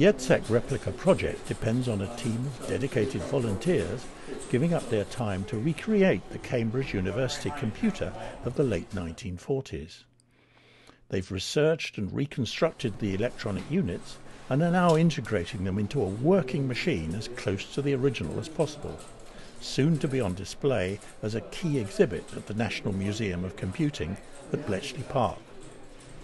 The EDSAC replica project depends on a team of dedicated volunteers giving up their time to recreate the Cambridge University computer of the late 1940s. They've researched and reconstructed the electronic units and are now integrating them into a working machine as close to the original as possible, soon to be on display as a key exhibit at the National Museum of Computing at Bletchley Park.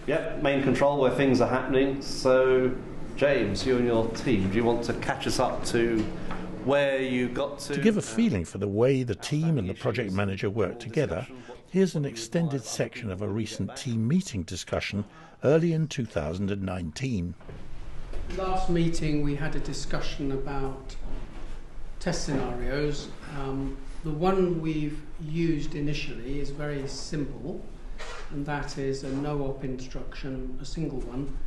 Yep, main control where things are happening. So, James, you and your team, do you want to catch us up to where you got to? To give a feeling for the way the team and the project manager work together, here's an extended section of a recent team meeting discussion early in 2019. Last meeting we had a discussion about test scenarios. The one we've used initially is very simple, and that is a no-op instruction, a single one,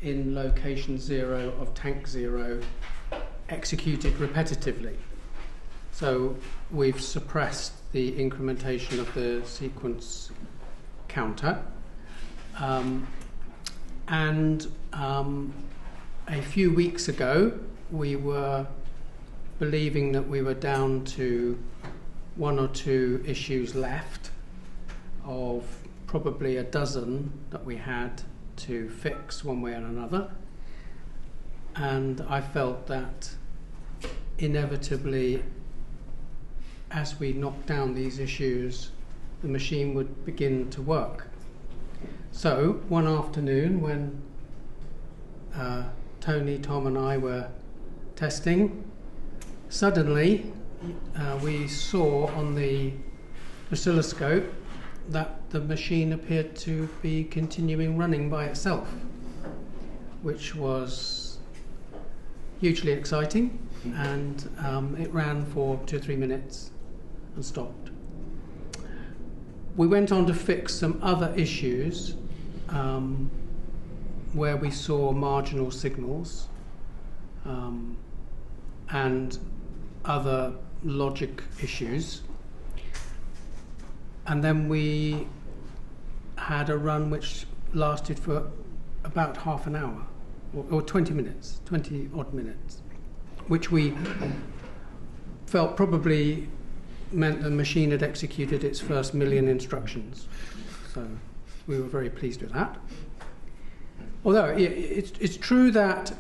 in location 0 of tank 0, executed repetitively. So we've suppressed the incrementation of the sequence counter, and a few weeks ago we were believing that we were down to 1 or 2 issues left of probably a dozen that we had to fix one way or another, and I felt that inevitably as we knocked down these issues the machine would begin to work. So one afternoon when Tony, Tom and I were testing, suddenly we saw on the oscilloscope that the machine appeared to be continuing running by itself, which was hugely exciting, and it ran for 2 or 3 minutes and stopped. We went on to fix some other issues where we saw marginal signals and other logic issues, and then we had a run which lasted for about half an hour or 20 minutes, 20 odd minutes, which we felt probably meant the machine had executed its first 1,000,000 instructions. So we were very pleased with that. Although it's true that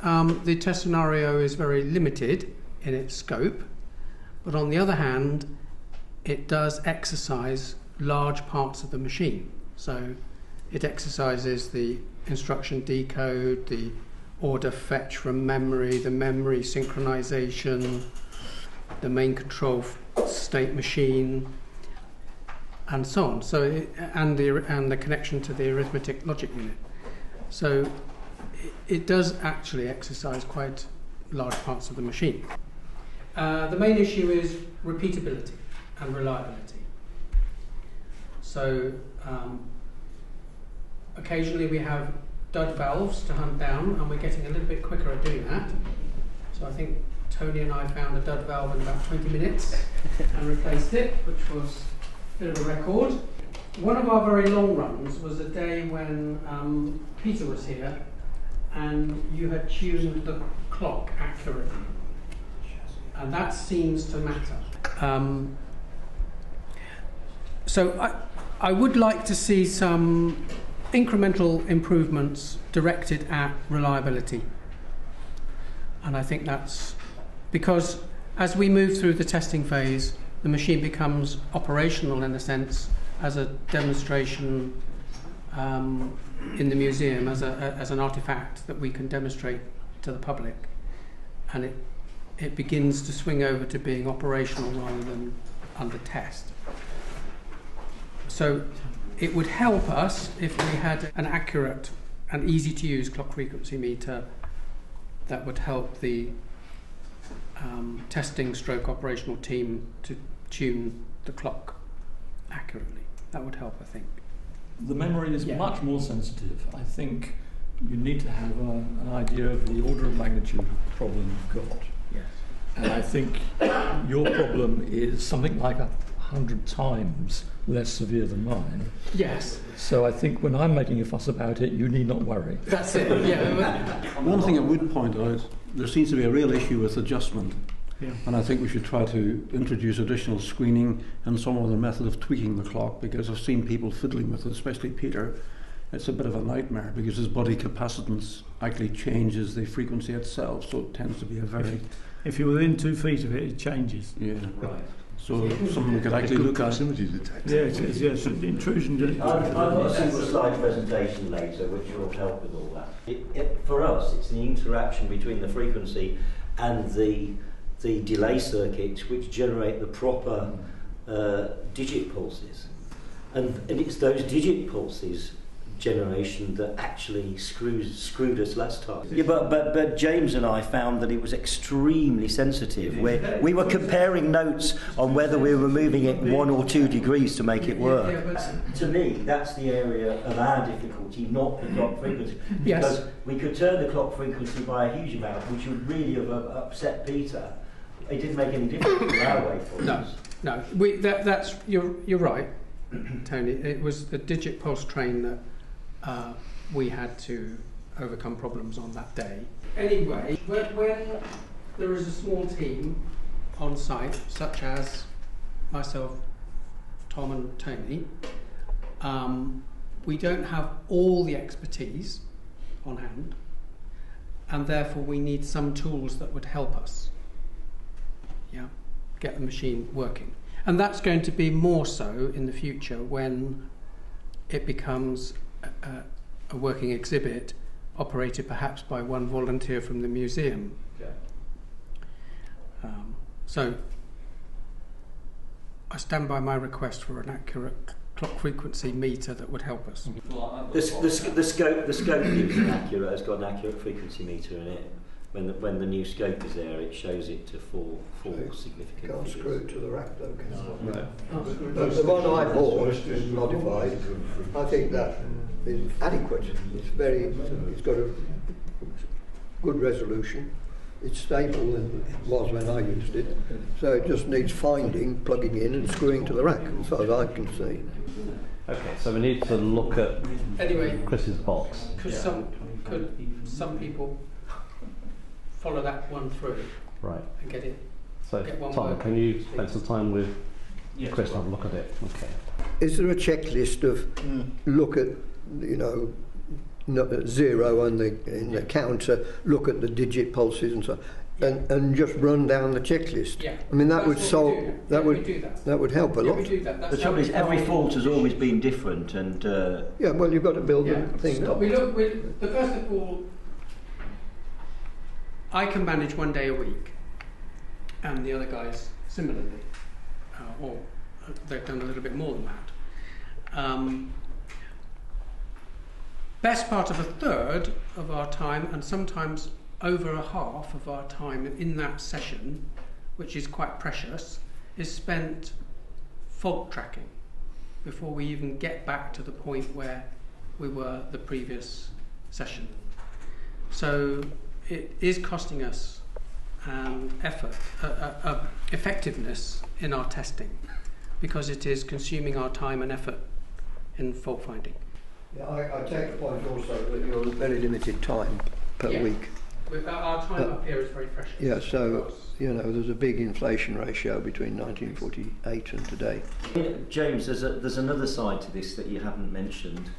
the test scenario is very limited in its scope, but on the other hand, it does exercise large parts of the machine. So it exercises the instruction decode, the order fetch from memory, the memory synchronization, the main control state machine, and so on. So and the connection to the arithmetic logic unit. So it does actually exercise quite large parts of the machine. The main issue is repeatability and reliability. So occasionally we have dud valves to hunt down, and we're getting a little bit quicker at doing that. So I think Tony and I found a dud valve in about 20 minutes and replaced it, which was a bit of a record. One of our very long runs was a day when Peter was here and you had tuned the clock accurately, and that seems to matter. So I would like to see some incremental improvements directed at reliability, and I think that's because as we move through the testing phase, the machine becomes operational in a sense as a demonstration in the museum, as an artifact that we can demonstrate to the public, and it begins to swing over to being operational rather than under test. So it would help us if we had an accurate and easy to use clock frequency meter that would help the testing stroke operational team to tune the clock accurately. That would help, I think. The memory is much more sensitive. I think you need to have an idea of the order of magnitude of the problem you've got. Yes. And I think your problem is something like 100 times less severe than mine. Yes, So I think when I'm making a fuss about it, you need not worry. that's it. Yeah. One thing I would point out, there seems to be a real issue with adjustment. Yeah. And I think we should try to introduce additional screening and some other method of tweaking the clock, because I've seen people fiddling with it, especially Peter. It's a bit of a nightmare because his body capacitance actually changes the frequency itself, so it tends to be a very... If you're within 2 feet of it, it changes. Yeah. Right. So something we could actually look at. Yeah, it is. Yes, intrusion. I've got a single slide presentation later which will help with all that. For us, it's the interaction between the frequency and the delay circuits which generate the proper digit pulses. And it's those digit pulses generation that actually screwed us last time. Yeah, but James and I found that it was extremely sensitive. We were comparing notes on whether we were moving it 1 or 2 degrees to make it work. To me, that's the area of our difficulty, not the clock frequency. Yes. Because we could turn the clock frequency by a huge amount, which would really have upset Peter. It didn't make any difference to our waveforms. No. That's you're right, Tony. It was the digit pulse train that we had to overcome problems on that day. Anyway, when there is a small team on site, such as myself, Tom and Tony, we don't have all the expertise on hand, and therefore we need some tools that would help us get the machine working. And that's going to be more so in the future when it becomes a working exhibit operated perhaps by one volunteer from the museum. Yeah. So I stand by my request for an accurate clock frequency meter that would help us. The scope is inaccurate. It's got an accurate frequency meter in it. When the new scope is there, it shows it to four significant Can't figures. screw it to the rack though, can you? No. But the one I bought, modified, I think that is adequate. It's got a good resolution. It's stable than it was when I used it. So it just needs finding, plugging in and screwing to the rack, as far as I can see. Okay, so we need to look at Anyway, Chris's box. could some people follow that one through Right. and get it? So, Get one Tom, word, can you please. spend some time with Chris and have a look at it? Okay. Is there a checklist of look at, 0 on the counter, look at the digit pulses and so on, and just run down the checklist? Yeah. I mean, that That's would what we solve, do. that Yeah, would, we do that. that would help a Yeah, lot. we do that. That's The trouble is, how every we fault has always been different, and Yeah, well, you've got to build the thing up. The first of all, I can manage 1 day a week, and the other guys similarly, or they've done a little bit more than that. Best part of a third of our time, and sometimes over a half of our time in that session, which is quite precious, is spent fault tracking before we even get back to the point where we were the previous session. So it is costing us effectiveness in our testing, because it is consuming our time and effort in fault finding. Yeah, I take the point also that you're very limited time per Yeah. week. Our time up here is very precious. Yeah, so, there's a big inflation ratio between 1948 and today. James, there's another side to this that you haven't mentioned,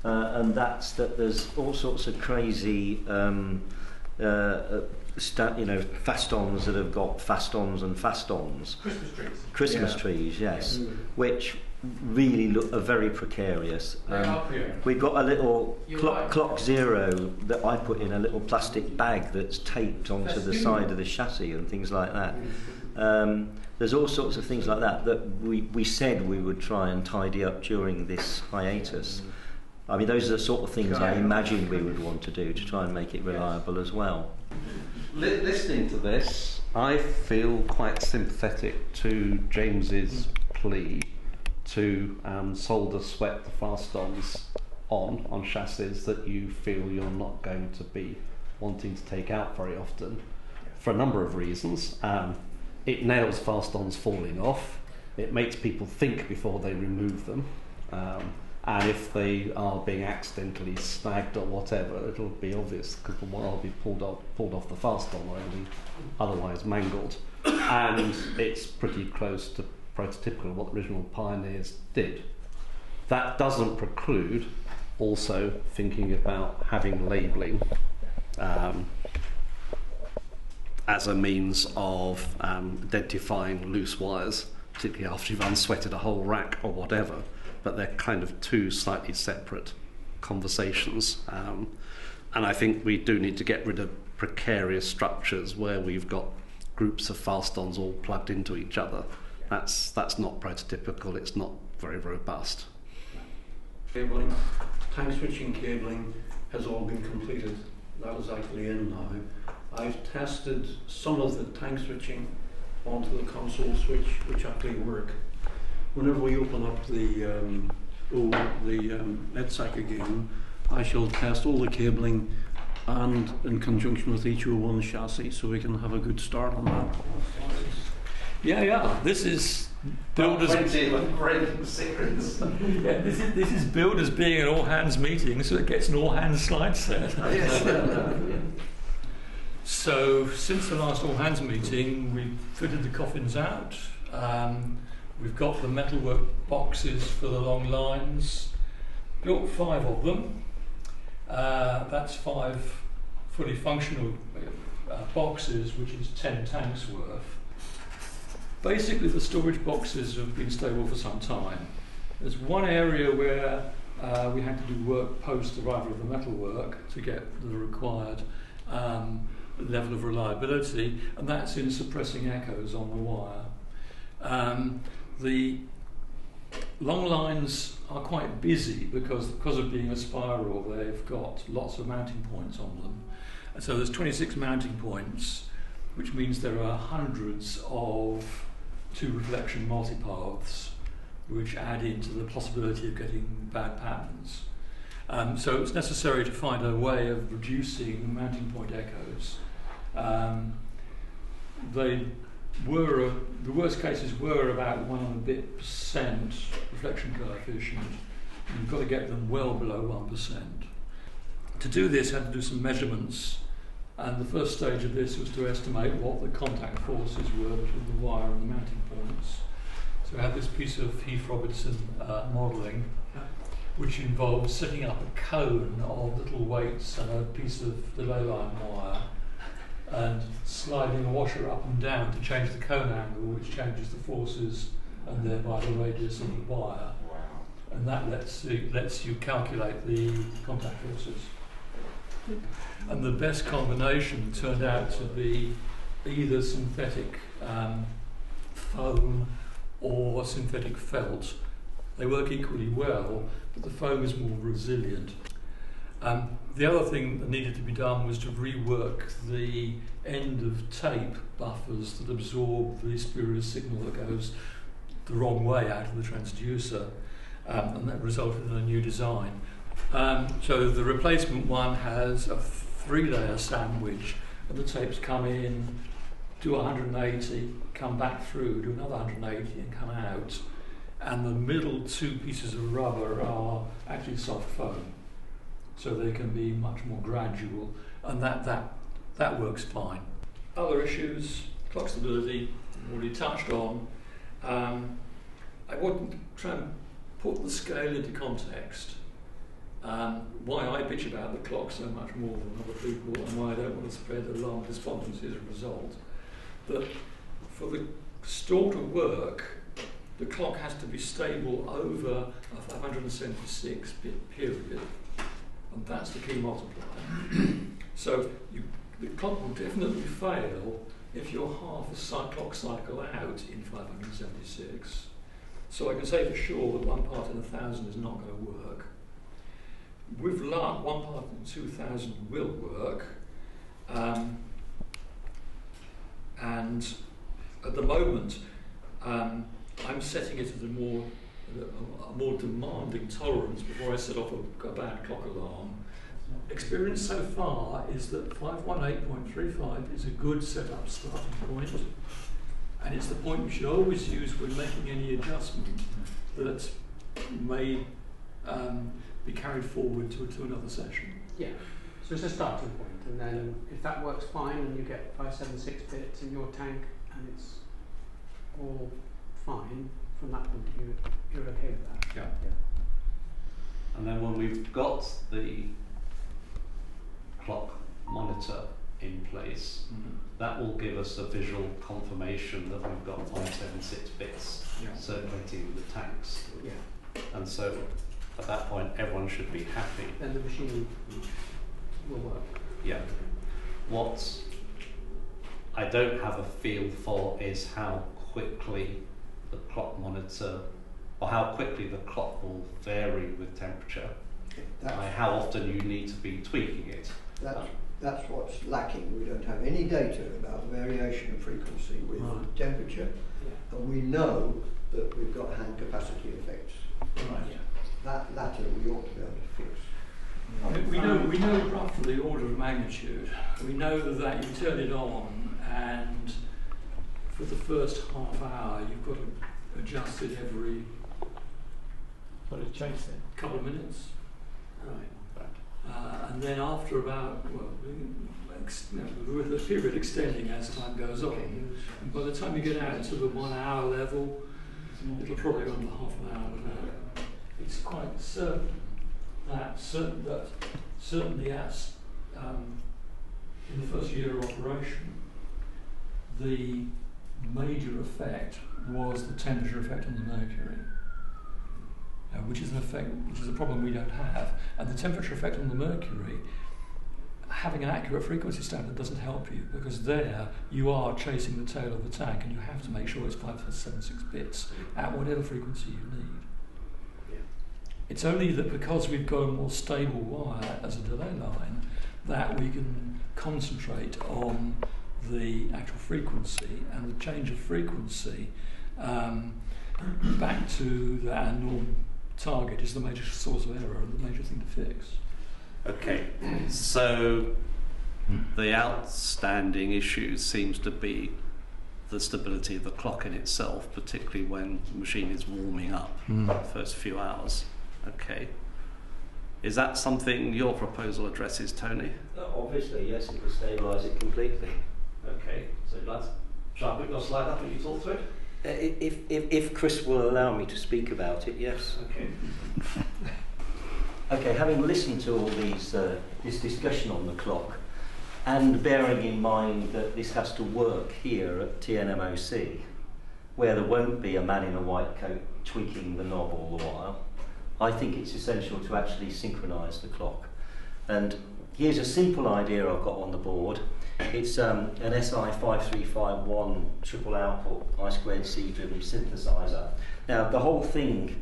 and that's that there's all sorts of crazy fast-ons that have got fast-ons and fast-ons. Christmas trees, yes, which really are very precarious. We've got a little clock zero that I put in a little plastic bag that's taped onto the side of the chassis and things like that. There's all sorts of things like that we said we would try and tidy up during this hiatus. I mean, those are the sort of things I imagine we would want to do to try and make it reliable as well. Listening to this, I feel quite sympathetic to James's plea to solder sweat the fast-ons on chassis that you feel you're not going to be wanting to take out very often, for a number of reasons. It nails fast-ons falling off. It makes people think before they remove them. And if they are being accidentally snagged or whatever, it'll be obvious because the wire will be pulled off the fasten or it'll be otherwise mangled. And it's pretty close to prototypical of what the original pioneers did. That doesn't preclude also thinking about having labelling as a means of identifying loose wires, particularly after you've unsweated a whole rack or whatever. But they're kind of two slightly separate conversations. And I think we do need to get rid of precarious structures where we've got groups of fast-ons all plugged into each other. That's not prototypical, it's not very robust. Cabling, tank switching cabling has all been completed. That is actually in now. I've tested some of the tank switching onto the console switch, which actually work. Whenever we open up the EDSAC again, I shall test all the cabling and in conjunction with each O1 chassis so we can have a good start on that. Yeah. This is builders. Secrets. Yeah, this is builders being an all-hands meeting, so it gets an all-hands slide set. So since the last all-hands meeting, we've fitted the coffins out. We've got the metalwork boxes for the long lines, built 5 of them. That's 5 fully functional boxes, which is 10 tanks worth. Basically, the storage boxes have been stable for some time. There's one area where we had to do work post arrival of the metalwork to get the required level of reliability, and that's in suppressing echoes on the wire. The long lines are quite busy because of being a spiral, they've got lots of mounting points on them. And so there's 26 mounting points, which means there are hundreds of 2 reflection multipaths, which add into the possibility of getting bad patterns. So it's necessary to find a way of reducing mounting point echoes. The worst cases were about 1% and a bit reflection coefficient. You've got to get them well below 1%. To do this, I had to do some measurements, and the first stage of this was to estimate what the contact forces were between the wire and the mounting points. So I had this piece of Heath-Robertson modelling, which involves setting up a cone of little weights and a piece of delay line wire, and sliding a washer up and down to change the cone angle, which changes the forces and thereby the radius of the wire. And that lets you calculate the contact forces. And the best combination turned out to be either synthetic foam or synthetic felt. They work equally well, but the foam is more resilient. The other thing that needed to be done was to rework the end of tape buffers that absorb the spurious signal that goes the wrong way out of the transducer, and that resulted in a new design. So the replacement one has a 3-layer sandwich, and the tapes come in, do 180, come back through, do another 180 and come out, and the middle 2 pieces of rubber are actually soft foam. So they can be much more gradual, and that works fine. Other issues, clock stability, already touched on. I wouldn't try and put the scale into context. Why I bitch about the clock so much more than other people, and why I don't want to spread alarm despondency as a result. But for the store to work, the clock has to be stable over a 576-bit period. And that's the key multiplier. So the clock will definitely fail if you're half a clock cycle out in 576. So I can say for sure that 1 part in 1,000 is not going to work. With luck, 1 part in 2,000 will work. And at the moment, I'm setting it at a more demanding tolerance before I set off a bad clock alarm. Experience so far is that 518.35 is a good setup starting point. And it's the point we should always use when making any adjustment that may be carried forward to another session. Yeah, so it's a starting point, and then if that works fine and you get 576 bits in your tank and it's all fine, from that point of view, you're okay with that. Yeah. And then when we've got the clock monitor in place, that will give us a visual confirmation that we've got 576 bits circulating in the tanks. Yeah. And so at that point everyone should be happy. Then the machine will work. Yeah. What I don't have a feel for is how quickly the clock monitor, or how quickly the clock will vary with temperature, how often you need to be tweaking it. That's what's lacking. We don't have any data about variation of frequency with temperature, and we know that we've got hand capacity effects. Right. That latter we ought to be able to fix. We know roughly the order of magnitude. We know that you turn it on, and for the first half hour you've got to adjust it every couple of minutes. Right. And then after about, with the period extending as time goes on, and by the time you get out to the 1 hour level, it'll probably go on to half an hour. It's quite certain that certainly as in the first year of operation, the major effect was the temperature effect on the mercury. Which is a problem we don't have. And the temperature effect on the mercury, having an accurate frequency standard doesn't help you, because there you are chasing the tail of the tank, and you have to make sure it's 576 bits at whatever frequency you need. Yeah. It's only that because we've got a more stable wire as a delay line that we can concentrate on the actual frequency, and the change of frequency back to our normal target is the major source of error and the major thing to fix. Okay, so the outstanding issue seems to be the stability of the clock in itself, particularly when the machine is warming up the first few hours. Okay. Is that something your proposal addresses, Tony? Obviously, yes, it will stabilise it completely. Okay, so shall I put your slide up and you talk through it? If Chris will allow me to speak about it, yes. Okay. Okay, having listened to all this discussion on the clock, and bearing in mind that this has to work here at TNMoC, where there won't be a man in a white coat tweaking the knob all the while, I think it's essential to actually synchronise the clock. And here's a simple idea I've got on the board. It's an SI5351 triple output I2C driven synthesizer. Now the whole thing,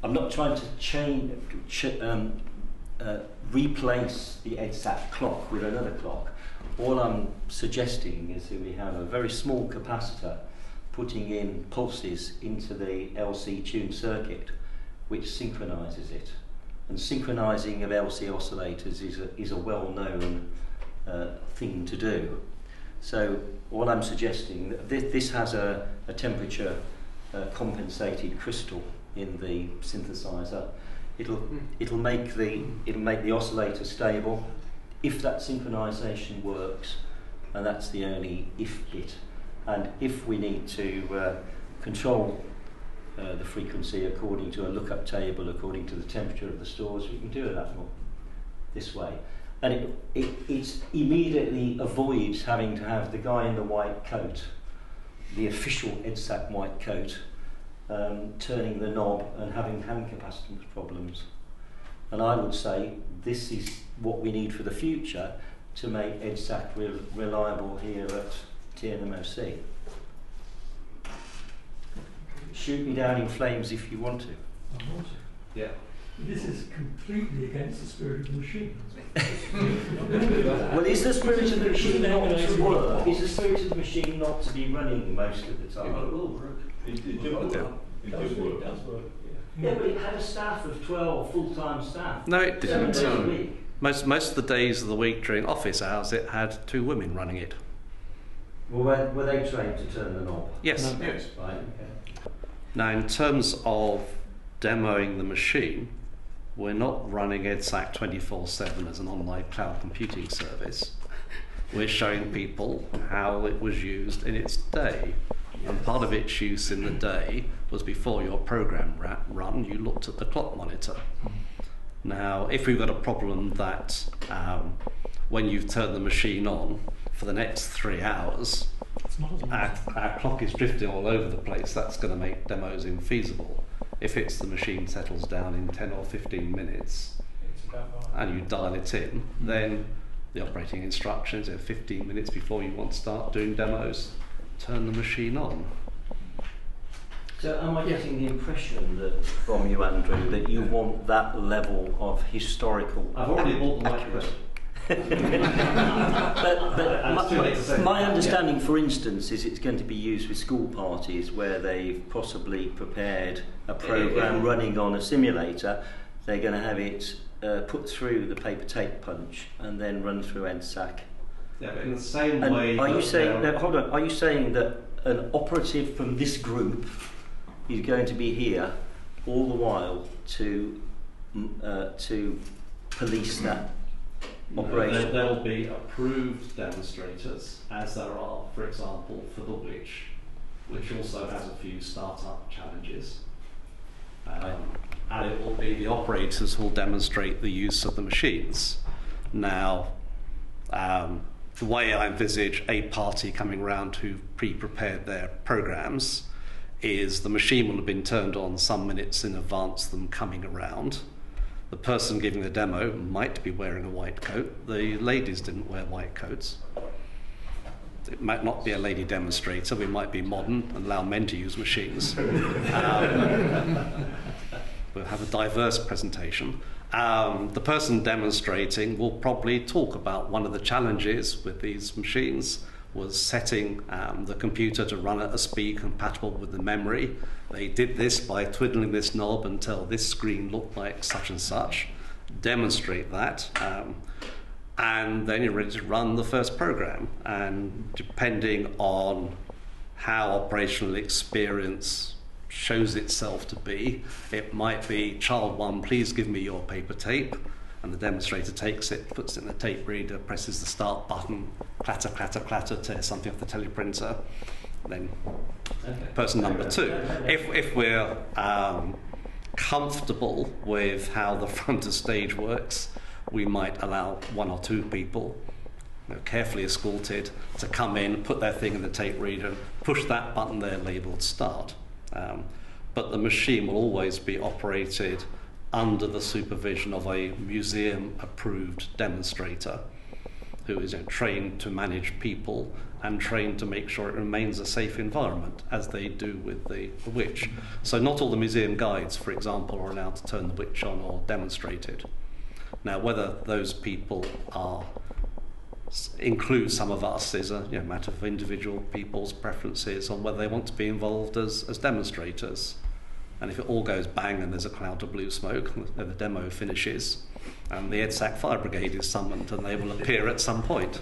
I'm not trying to replace the EDSAC clock with another clock. All I'm suggesting is that we have a very small capacitor putting in pulses into the LC tuned circuit, which synchronises it. And synchronising of LC oscillators is a well-known thing to do. So what I'm suggesting, this has a temperature compensated crystal in the synthesizer. It'll make the oscillator stable if that synchronisation works, and that's the only if bit. And if we need to control the frequency according to a lookup table, according to the temperature of the stores, we can do it this way. And it immediately avoids having to have the guy in the white coat, the official EDSAC white coat, turning the knob and having hand capacitance problems. And I would say this is what we need for the future to make EDSAC reliable here at TNMoC. Shoot me down in flames if you want to. I want to. Yeah. This is completely against the spirit of the machine. Well, is the spirit of the machine not to work? Is the spirit of the machine not to be running most of the time? It will work. It did work. It does work. Yeah, but it had a staff of 12 full-time staff. No, it didn't. 7 days a week. Most of the days of the week during office hours, it had 2 women running it. Well, were they trained to turn the knob? Yes. Yes. Right, okay. Now, in terms of demoing the machine, we're not running EDSAC 24/7 as an online cloud computing service. We're showing people how it was used in its day. And part of its use in the day was before your program run, you looked at the clock monitor. Now, if we've got a problem that when you've turned the machine on for the next 3 hours, our clock is drifting all over the place, that's going to make demos infeasible. If it's the machine settles down in 10 or 15 minutes and you dial it in, then the operating instructions are 15 minutes before you want to start doing demos, turn the machine on. So am I getting the impression that from you, Andrew, that you want that level of historical I've already bought the accuracy? but my understanding, for instance, is it's going to be used with school parties where they've possibly prepared a program running on a simulator. They're going to have it put through the paper tape punch and then run through EDSAC. Yeah, but in the same And way. are you saying? No, hold on. Are you saying that an operative from this group is going to be here all the while to police that operation? There will be approved demonstrators, as there are, for example, for the which also has a few startup challenges. And it will be the operators who will demonstrate the use of the machines. Now, the way I envisage a party coming around who've pre-prepared their programs is the machine will have been turned on some minutes in advance of them coming around. The person giving the demo might be wearing a white coat. The ladies didn't wear white coats. It might not be a lady demonstrator. We might be modern and allow men to use machines. We'll have a diverse presentation. The person demonstrating will probably talk about one of the challenges with these machines was setting the computer to run at a speed compatible with the memory. They did this by twiddling this knob until this screen looked like such and such. Demonstrate that. And then you're ready to run the first program. And depending on how operational experience shows itself to be, it might be, child one, please give me your paper tape. And the demonstrator takes it, puts it in the tape reader, presses the start button, clatter, clatter, clatter, tears something off the teleprinter. Then person number two. If we're comfortable with how the front of stage works, we might allow 1 or 2 people, carefully escorted, to come in, put their thing in the tape reader, push that button there labelled start. But the machine will always be operated under the supervision of a museum-approved demonstrator who is trained to manage people and trained to make sure it remains a safe environment, as they do with the witch. So not all the museum guides, for example, are allowed to turn the witch on or demonstrate it. Now, whether those people include some of us is a matter of individual people's preferences on whether they want to be involved as demonstrators. And if it all goes bang and there's a cloud of blue smoke, the demo finishes, and the EDSAC fire brigade is summoned and they will appear at some point.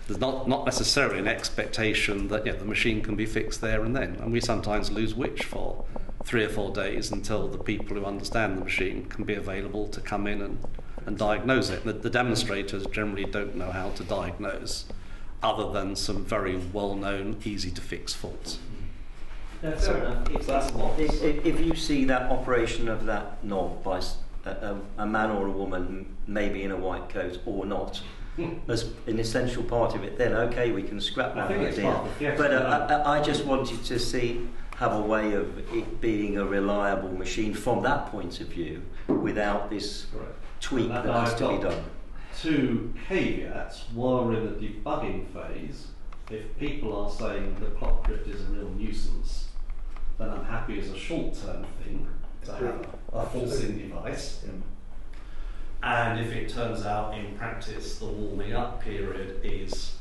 There's not necessarily an expectation that the machine can be fixed there and then. And we sometimes lose witch for 3 or 4 days until the people who understand the machine can be available to come in and diagnose it. The demonstrators generally don't know how to diagnose, other than some very well-known, easy-to-fix faults. No, fair enough. If you see that operation of that knob by a man or a woman, maybe in a white coat or not, as an essential part of it, then okay, we can scrap that idea. But I just wanted to have a way of it being a reliable machine from that point of view, without this tweak that has to be done. 2 caveats. While we're in the debugging phase, if people are saying the clock drift is a real nuisance, then I'm happy as a short-term thing to have a forcing device. And if it turns out in practice the warming up period is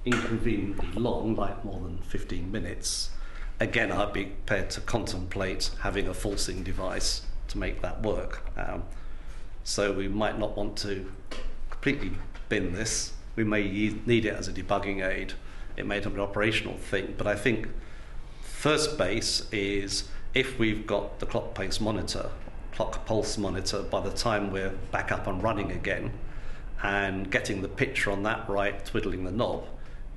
inconveniently long, like more than 15 minutes, again I'd be prepared to contemplate having a forcing device to make that work. So we might not want to completely bin this. We may need it as a debugging aid it made an operational thing. But I think first base is if we've got the clock pulse monitor by the time we're back up and running again, and getting the picture on that right, twiddling the knob,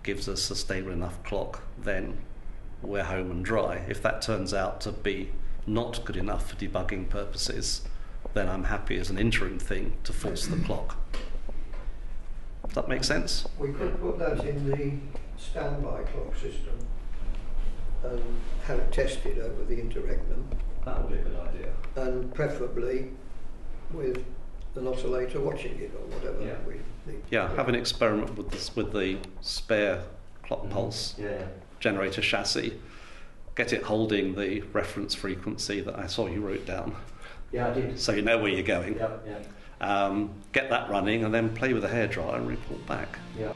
gives us a stable enough clock, then we're home and dry. If that turns out to be not good enough for debugging purposes, then I'm happy as an interim thing to force the clock. Does that make sense? We could put that in the standby clock system and have it tested over the interregnum, That would be a good idea. and preferably with an oscillator watching it or whatever Yeah. we need. Yeah, have an experiment with the spare clock pulse Yeah. generator chassis. Get it holding the reference frequency that I saw you wrote down, Yeah, I did. so you know where you're going. Yeah, yeah. Get that running and then play with a hairdryer and report back. Yeah.